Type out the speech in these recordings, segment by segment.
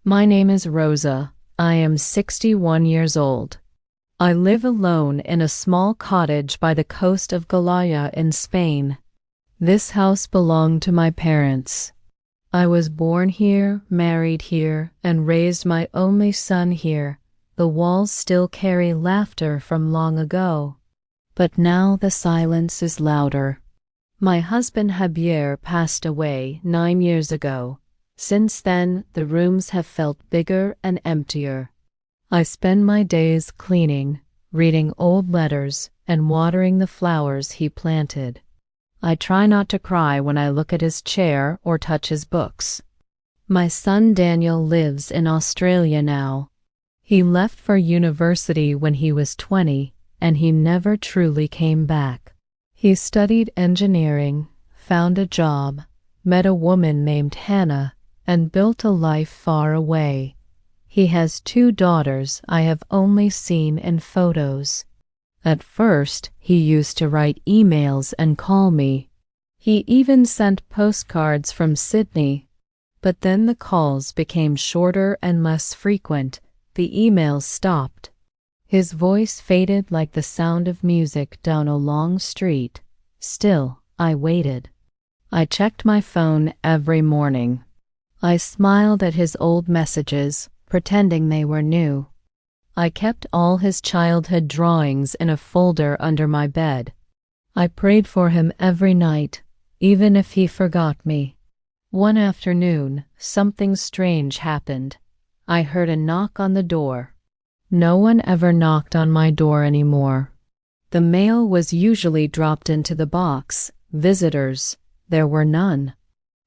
My name is Rosa. I am 61 years old. I live alone in a small cottage by the coast of Galicia in Spain. This house belonged to my parents. I was born here, married here, and raised my only son here. The walls still carry laughter from long ago. But now the silence is louder. My husband Javier passed away 9 years ago. Since then, the rooms have felt bigger and emptier. I spend my days cleaning, reading old letters, and watering the flowers he planted. I try not to cry when I look at his chair or touch his books. My son Daniel lives in Australia now. He left for university when he was 20, and he never truly came back. He studied engineering, found a job, met a woman named Hannah, and built a life far away. He has 2 daughters I have only seen in photos. At first, he used to write emails and call me. He even sent postcards from Sydney. But then the calls became shorter and less frequent. The emails stopped. His voice faded like the sound of music down a long street. Still, I waited. I checked my phone every morning. I smiled at his old messages, pretending they were new. I kept all his childhood drawings in a folder under my bed. I prayed for him every night, even if he forgot me. One afternoon, something strange happened. I heard a knock on the door. No one ever knocked on my door anymore. The mail was usually dropped into the box. Visitors. There were none.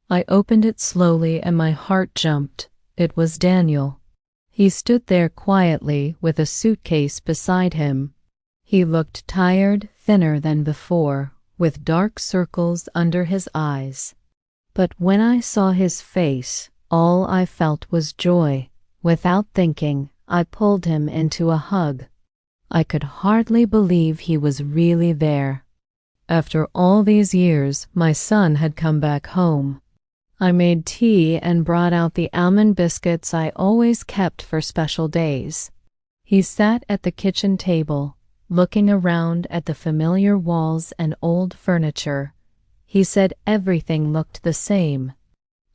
I opened it slowly and my heart jumped. It was Daniel. He stood there quietly with a suitcase beside him. He looked tired, thinner than before, with dark circles under his eyes. But when I saw his face, all I felt was joy. Without thinking, I pulled him into a hug. I could hardly believe he was really there. After all these years, my son had come back home. I made tea and brought out the almond biscuits I always kept for special days. He sat at the kitchen table, looking around at the familiar walls and old furniture. He said everything looked the same.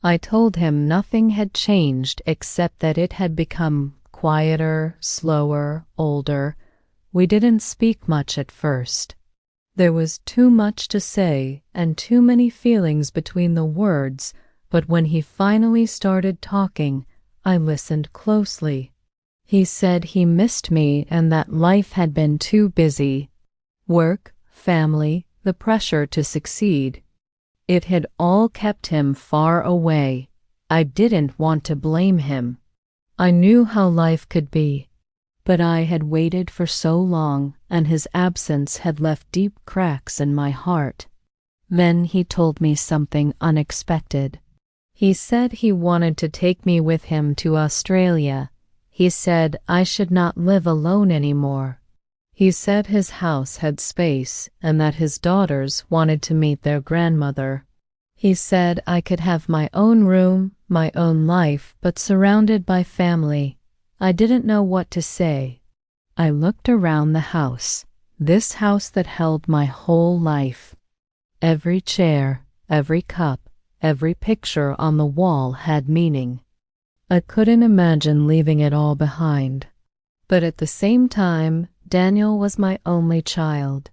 I told him nothing had changed except that it had become quieter, slower, older. We didn't speak much at first. There was too much to say and too many feelings between the words. But when he finally started talking, I listened closely. He said he missed me and that life had been too busy. Work, family, the pressure to succeed. It had all kept him far away. I didn't want to blame him. I knew how life could be. But I had waited for so long, and his absence had left deep cracks in my heart. Then he told me something unexpected. He said he wanted to take me with him to Australia. He said I should not live alone anymore. He said his house had space and that his daughters wanted to meet their grandmother. He said I could have my own room, my own life, but surrounded by family. I didn't know what to say. I looked around the house, this house that held my whole life. Every chair, every cup, every picture on the wall had meaning. I couldn't imagine leaving it all behind. But at the same time, Daniel was my only child.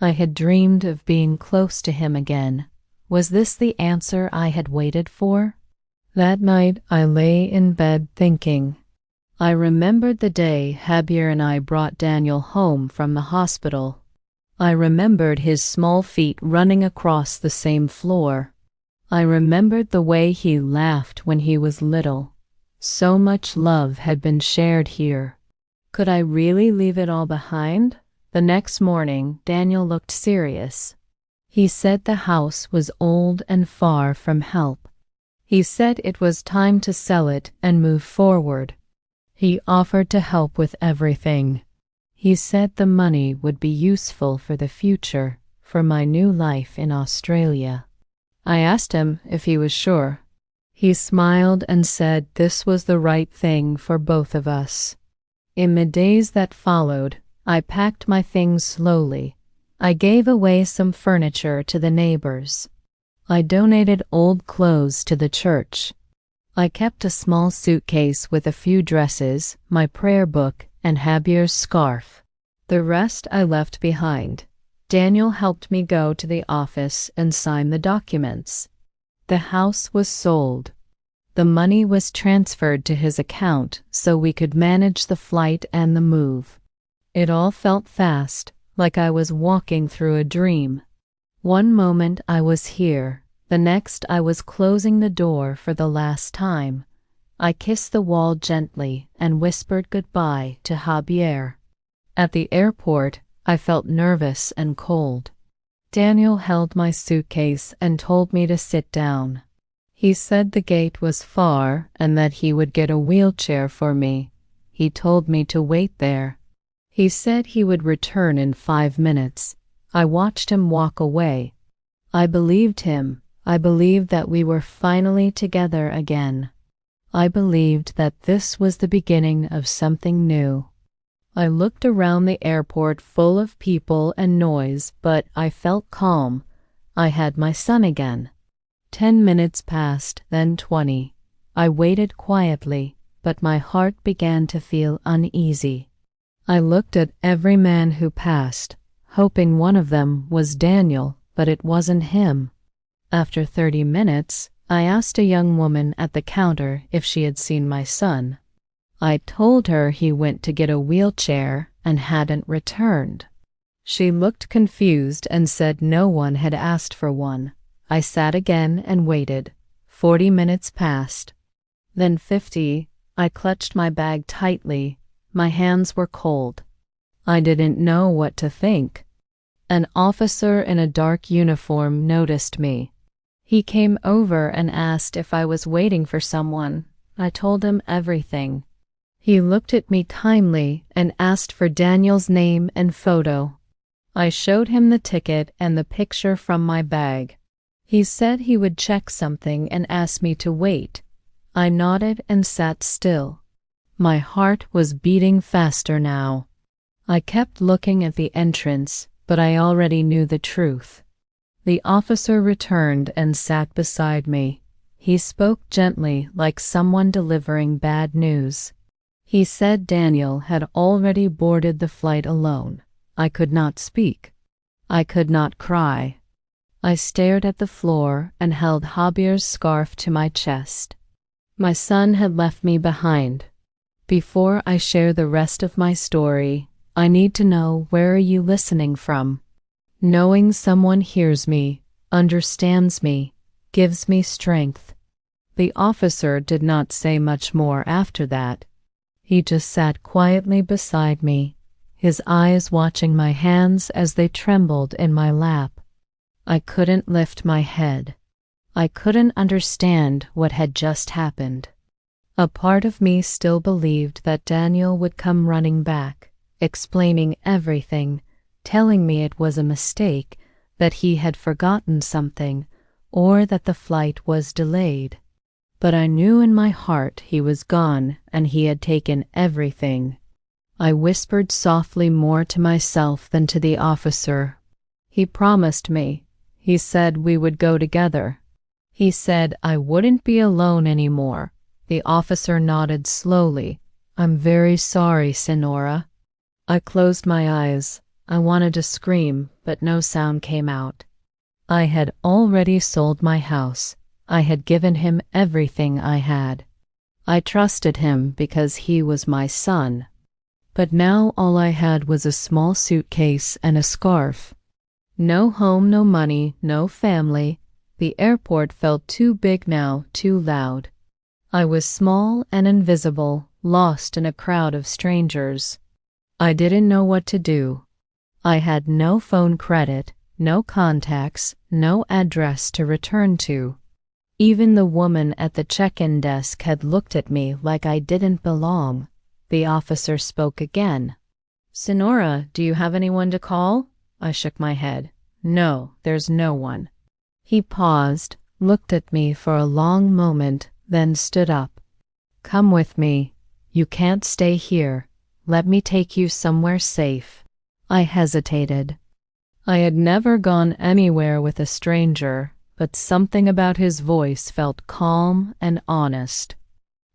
I had dreamed of being close to him again. Was this the answer I had waited for? That night I lay in bed thinking. I remembered the day Javier and I brought Daniel home from the hospital. I remembered his small feet running across the same floor. I remembered the way he laughed when he was little. So much love had been shared here. Could I really leave it all behind? The next morning, Daniel looked serious. He said the house was old and far from help. He said it was time to sell it and move forward. He offered to help with everything. He said the money would be useful for the future, for my new life in Australia. I asked him if he was sure. He smiled and said this was the right thing for both of us. In the days that followed, I packed my things slowly. I gave away some furniture to the neighbors. I donated old clothes to the church. I kept a small suitcase with a few dresses, my prayer book, and Javier's scarf. The rest I left behind. Daniel helped me go to the office and sign the documents. The house was sold. The money was transferred to his account so we could manage the flight and the move. It all felt fast, like I was walking through a dream. One moment I was here, the next I was closing the door for the last time. I kissed the wall gently and whispered goodbye to Javier. At the airport, I felt nervous and cold. Daniel held my suitcase and told me to sit down. He said the gate was far and that he would get a wheelchair for me. He told me to wait there. He said he would return in 5 minutes. I watched him walk away. I believed him. I believed that we were finally together again. I believed that this was the beginning of something new. I looked around the airport full of people and noise, but I felt calm. I had my son again. 10 minutes passed, then 20. I waited quietly, but my heart began to feel uneasy. I looked at every man who passed, hoping one of them was Daniel, but it wasn't him. After 30 minutes, I asked a young woman at the counter if she had seen my son. I told her he went to get a wheelchair and hadn't returned. She looked confused and said no one had asked for one. I sat again and waited. 40 minutes passed. Then 50. I clutched my bag tightly. My hands were cold. I didn't know what to think. An officer in a dark uniform noticed me. He came over and asked if I was waiting for someone. I told him everything. He looked at me kindly and asked for Daniel's name and photo. I showed him the ticket and the picture from my bag. He said he would check something and asked me to wait. I nodded and sat still. My heart was beating faster now. I kept looking at the entrance, but I already knew the truth. The officer returned and sat beside me. He spoke gently, like someone delivering bad news. He said Daniel had already boarded the flight alone. I could not speak. I could not cry. I stared at the floor and held Javier's scarf to my chest. My son had left me behind. Before I share the rest of my story, I need to know, where are you listening from? Knowing someone hears me, understands me, gives me strength. The officer did not say much more after that. He just sat quietly beside me, his eyes watching my hands as they trembled in my lap. I couldn't lift my head. I couldn't understand what had just happened. A part of me still believed that Daniel would come running back, explaining everything, telling me it was a mistake, that he had forgotten something, or that the flight was delayed. But I knew in my heart he was gone and he had taken everything. I whispered softly more to myself than to the officer. He promised me. He said we would go together. He said I wouldn't be alone anymore. The officer nodded slowly. I'm very sorry, Senora. I closed my eyes. I wanted to scream, but no sound came out. I had already sold my house. I had given him everything I had. I trusted him because he was my son. But now all I had was a small suitcase and a scarf. No home, no money, no family. The airport felt too big now, too loud. I was small and invisible, lost in a crowd of strangers. I didn't know what to do. I had no phone credit, no contacts, no address to return to. Even the woman at the check-in desk had looked at me like I didn't belong. The officer spoke again. Senora, do you have anyone to call? I shook my head. No, there's no one. He paused, looked at me for a long moment, then stood up. "Come with me. You can't stay here. Let me take you somewhere safe." I hesitated. I had never gone anywhere with a stranger, but something about his voice felt calm and honest.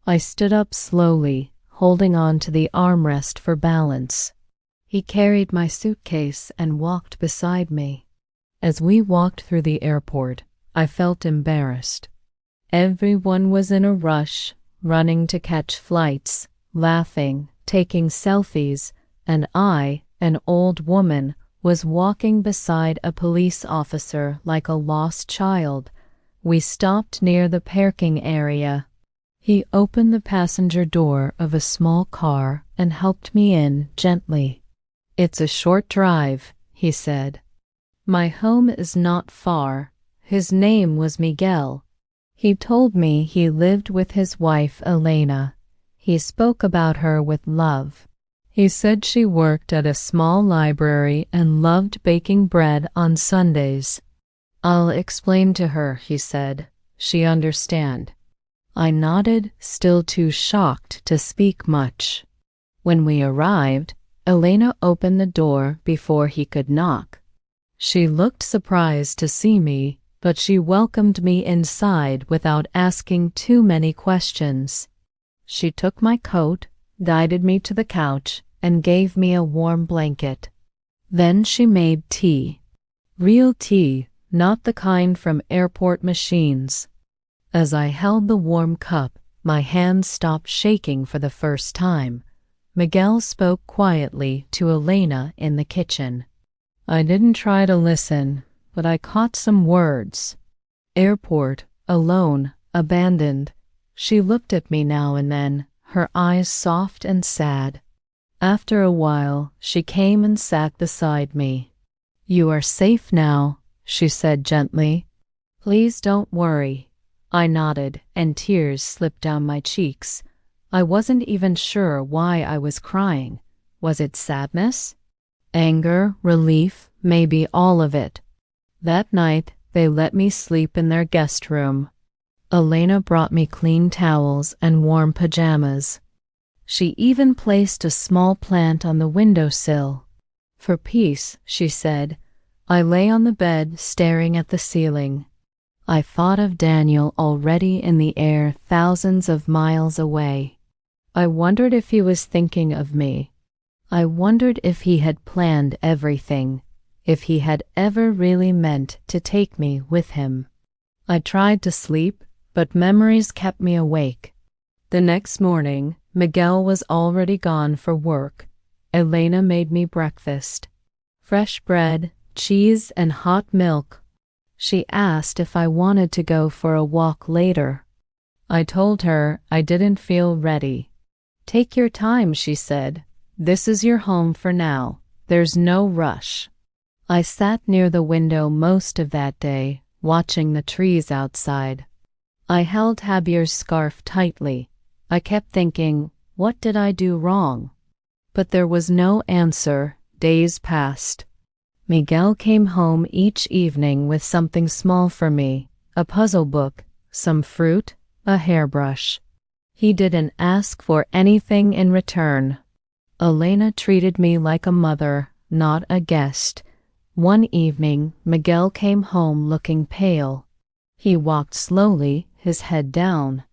I stood up slowly, holding on to the armrest for balance. He carried my suitcase and walked beside me. As we walked through the airport, I felt embarrassed. Everyone was in a rush, running to catch flights, laughing, taking selfies, and I, an old woman, was walking beside a police officer like a lost child. We stopped near the parking area. He opened the passenger door of a small car and helped me in gently. "It's a short drive," he said. "My home is not far." His name was Miguel. He told me he lived with his wife, Elena. He spoke about her with love. He said she worked at a small library and loved baking bread on Sundays. "I'll explain to her," he said. "She understand." I nodded, still too shocked to speak much. When we arrived, Elena opened the door before he could knock. She looked surprised to see me, but she welcomed me inside without asking too many questions. She took my coat, guided me to the couch, and gave me a warm blanket. Then she made tea. Real tea, not the kind from airport machines. As I held the warm cup, my hands stopped shaking for the first time. Miguel spoke quietly to Elena in the kitchen. I didn't try to listen, but I caught some words. Airport, alone, abandoned. She looked at me now and then, her eyes soft and sad. After a while, she came and sat beside me. "You are safe now," she said gently. "Please don't worry." I nodded, and tears slipped down my cheeks. I wasn't even sure why I was crying. Was it sadness? Anger? Relief? Maybe all of it. That night, they let me sleep in their guest room. Elena brought me clean towels and warm pajamas. She even placed a small plant on the windowsill. For peace, she said. I lay on the bed, staring at the ceiling. I thought of Daniel already in the air thousands of miles away. I wondered if he was thinking of me. I wondered if he had planned everything, if he had ever really meant to take me with him. I tried to sleep, but memories kept me awake. The next morning, Miguel was already gone for work. Elena made me breakfast. Fresh bread, cheese, and hot milk. She asked if I wanted to go for a walk later. I told her I didn't feel ready. "Take your time," she said. "This is your home for now. There's no rush." I sat near the window most of that day, watching the trees outside. I held Javier's scarf tightly. I kept thinking, what did I do wrong? But there was no answer. Days passed. Miguel came home each evening with something small for me, a puzzle book, some fruit, a hairbrush. He didn't ask for anything in return. Elena treated me like a mother, not a guest. One evening, Miguel came home looking pale. He walked slowly, his head down.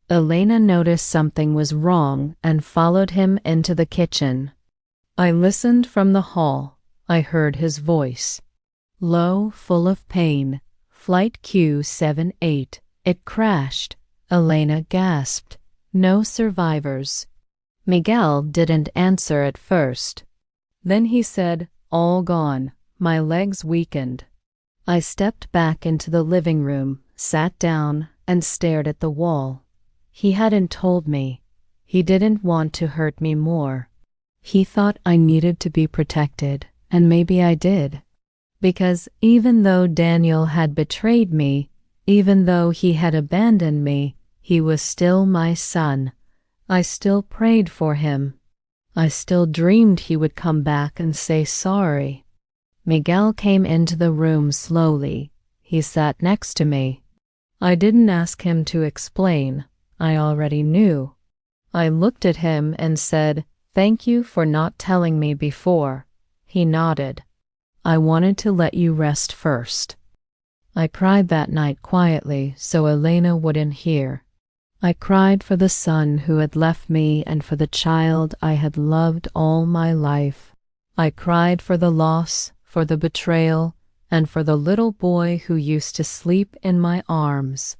Elena noticed something was wrong and followed him into the kitchen. I listened from the hall. I heard his voice. Low, full of pain. Flight Q78. It crashed. Elena gasped. No survivors. Miguel didn't answer at first. Then he said, "All gone." My legs weakened. I stepped back into the living room, sat down, and stared at the wall. He hadn't told me. He didn't want to hurt me more. He thought I needed to be protected, and maybe I did. Because even though Daniel had betrayed me, even though he had abandoned me, he was still my son. I still prayed for him. I still dreamed he would come back and say sorry. Miguel came into the room slowly. He sat next to me. I didn't ask him to explain. I already knew. I looked at him and said, "Thank you for not telling me before." He nodded. "I wanted to let you rest first." I cried that night quietly so Elena wouldn't hear. I cried for the son who had left me and for the child I had loved all my life. I cried for the loss, for the betrayal, and for the little boy who used to sleep in my arms.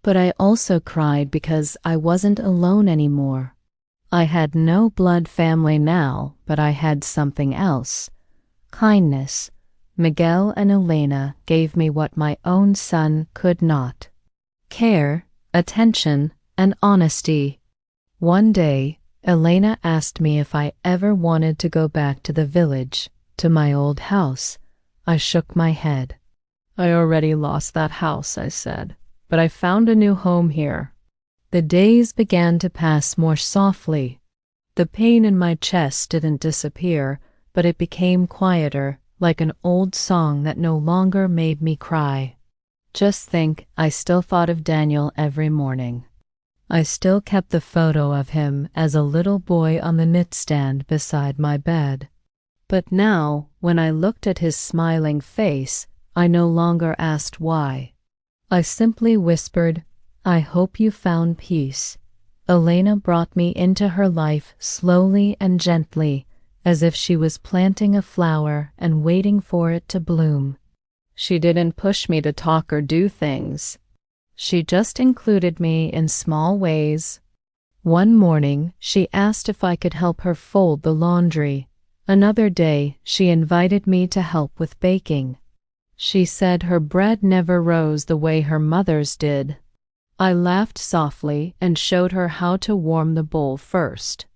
But I also cried because I wasn't alone anymore. I had no blood family now, but I had something else. Kindness. Miguel and Elena gave me what my own son could not. Care, attention, and honesty. One day, Elena asked me if I ever wanted to go back to the village, to my old house. I shook my head. "I already lost that house," I said, "but I found a new home here." The days began to pass more softly. The pain in my chest didn't disappear, but it became quieter, like an old song that no longer made me cry. Just think, I still thought of Daniel every morning. I still kept the photo of him as a little boy on the knitstand beside my bed. But now, when I looked at his smiling face, I no longer asked why. I simply whispered, "I hope you found peace." Elena brought me into her life slowly and gently, as if she was planting a flower and waiting for it to bloom. She didn't push me to talk or do things. She just included me in small ways. One morning, she asked if I could help her fold the laundry. Another day, she invited me to help with baking. She said her bread never rose the way her mother's did. I laughed softly and showed her how to warm the bowl first.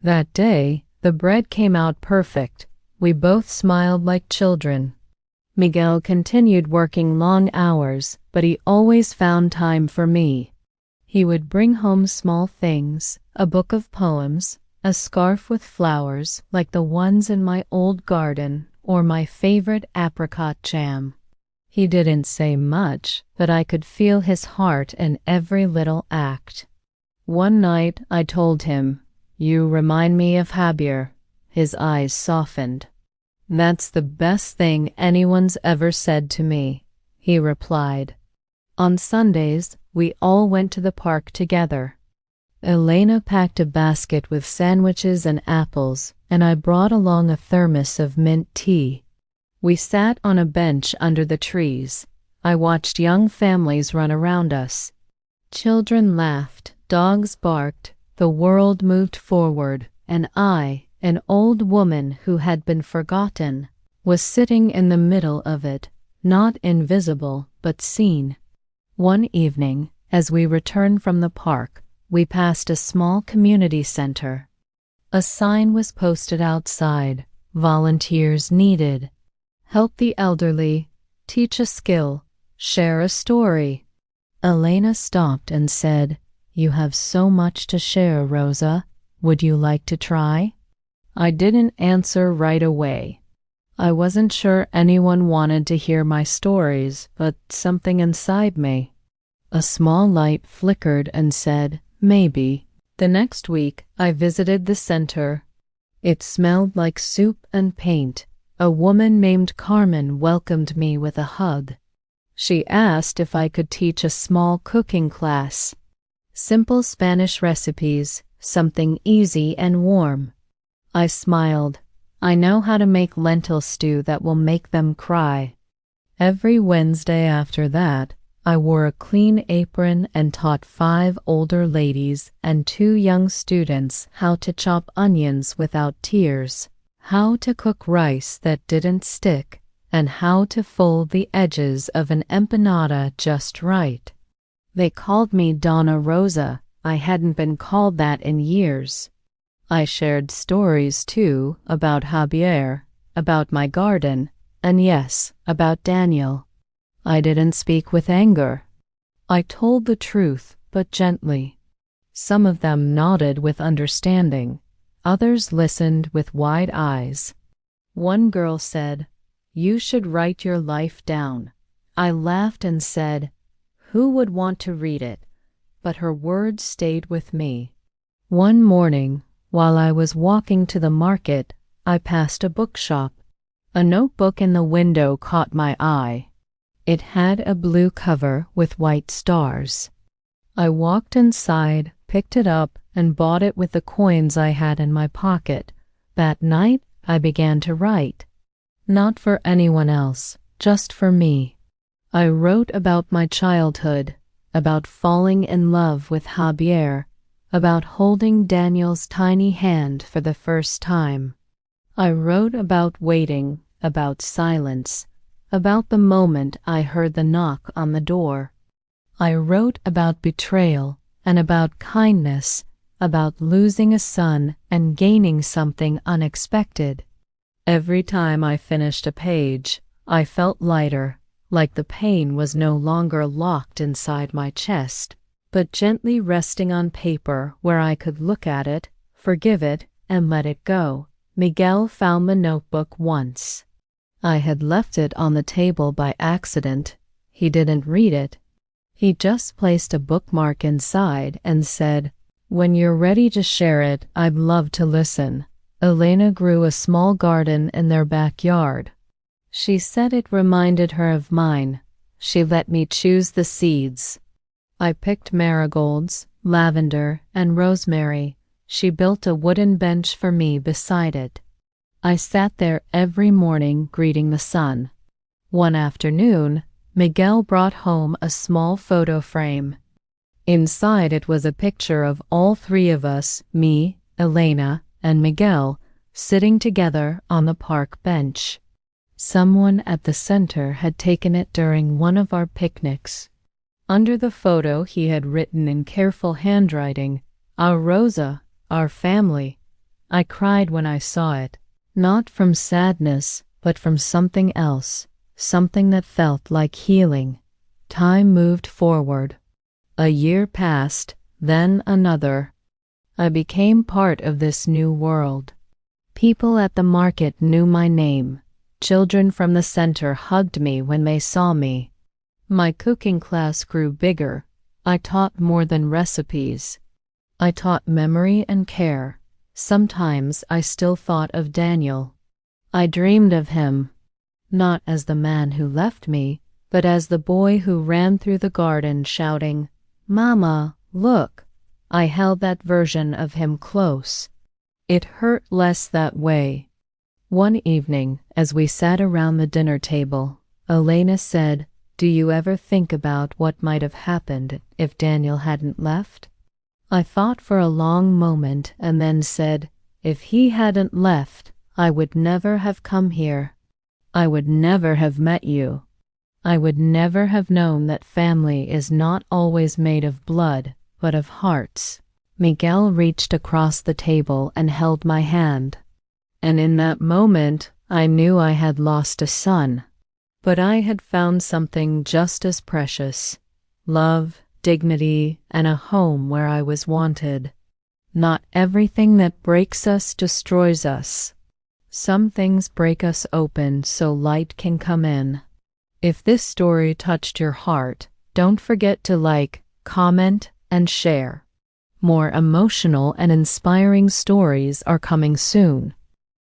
That day, the bread came out perfect. We both smiled like children. Miguel continued working long hours, but he always found time for me. He would bring home small things, a book of poems, a scarf with flowers like the ones in my old garden, or my favorite apricot jam. He didn't say much, but I could feel his heart in every little act. One night I told him, "You remind me of Javier." His eyes softened. "That's the best thing anyone's ever said to me," he replied. On Sundays, we all went to the park together. Elena packed a basket with sandwiches and apples, and I brought along a thermos of mint tea. We sat on a bench under the trees. I watched young families run around us. Children laughed, dogs barked, the world moved forward, and I, an old woman who had been forgotten, was sitting in the middle of it, not invisible, but seen. One evening, as we returned from the park, we passed a small community center. A sign was posted outside, "Volunteers needed." Help the elderly, teach a skill, share a story. Elena stopped and said, "You have so much to share, Rosa. Would you like to try?" I didn't answer right away. I wasn't sure anyone wanted to hear my stories, but something inside me. A small light flickered and said, "Maybe." The next week, I visited the center. It smelled like soup and paint. A woman named Carmen welcomed me with a hug. She asked if I could teach a small cooking class. Simple Spanish recipes, something easy and warm. I smiled. I know how to make lentil stew that will make them cry. Every Wednesday after that, I wore a clean apron and taught 5 older ladies and 2 young students how to chop onions without tears, how to cook rice that didn't stick, and how to fold the edges of an empanada just right. They called me Donna Rosa. I hadn't been called that in years. I shared stories, too, about Javier, about my garden, and yes, about Daniel. I didn't speak with anger. I told the truth, but gently. Some of them nodded with understanding. Others listened with wide eyes. One girl said, "You should write your life down." I laughed and said, "Who would want to read it?" but her words stayed with me. One morning, while I was walking to the market, I passed a bookshop. A notebook in the window caught my eye. It had a blue cover with white stars. I walked inside, picked it up, and bought it with the coins I had in my pocket. That night, I began to write. Not for anyone else, just for me. I wrote about my childhood, about falling in love with Javier, about holding Daniel's tiny hand for the first time. I wrote about waiting, about silence, about the moment I heard the knock on the door. I wrote about betrayal and about kindness, about losing a son and gaining something unexpected. Every time I finished a page, I felt lighter, like the pain was no longer locked inside my chest, but gently resting on paper where I could look at it, forgive it, and let it go. Miguel found the notebook once. I had left it on the table by accident. He didn't read it. He just placed a bookmark inside and said, "When you're ready to share it, I'd love to listen." Elena grew a small garden in their backyard. She said it reminded her of mine. She let me choose the seeds. I picked marigolds, lavender, and rosemary. She built a wooden bench for me beside it. I sat there every morning greeting the sun. One afternoon, Miguel brought home a small photo frame. Inside it was a picture of all three of us, me, Elena, and Miguel, sitting together on the park bench. Someone at the center had taken it during one of our picnics. Under the photo he had written in careful handwriting, "Our Rosa, our family." I cried when I saw it, not from sadness, but from something else, something that felt like healing. Time moved forward. A year passed, then another. I became part of this new world. People at the market knew my name. Children from the center hugged me when they saw me. My cooking class grew bigger. I taught more than recipes. I taught memory and care. Sometimes I still thought of Daniel. I dreamed of him, not as the man who left me, but as the boy who ran through the garden shouting, "Mama, look." I held that version of him close. It hurt less that way. One evening, as we sat around the dinner table, Elena said, "Do you ever think about what might have happened if Daniel hadn't left?" I thought for a long moment and then said, "If he hadn't left, I would never have come here. I would never have met you. I would never have known that family is not always made of blood, but of hearts." Miguel reached across the table and held my hand. And in that moment, I knew I had lost a son. But I had found something just as precious: love, dignity, and a home where I was wanted. Not everything that breaks us destroys us. Some things break us open so light can come in. If this story touched your heart, don't forget to like, comment, and share. More emotional and inspiring stories are coming soon.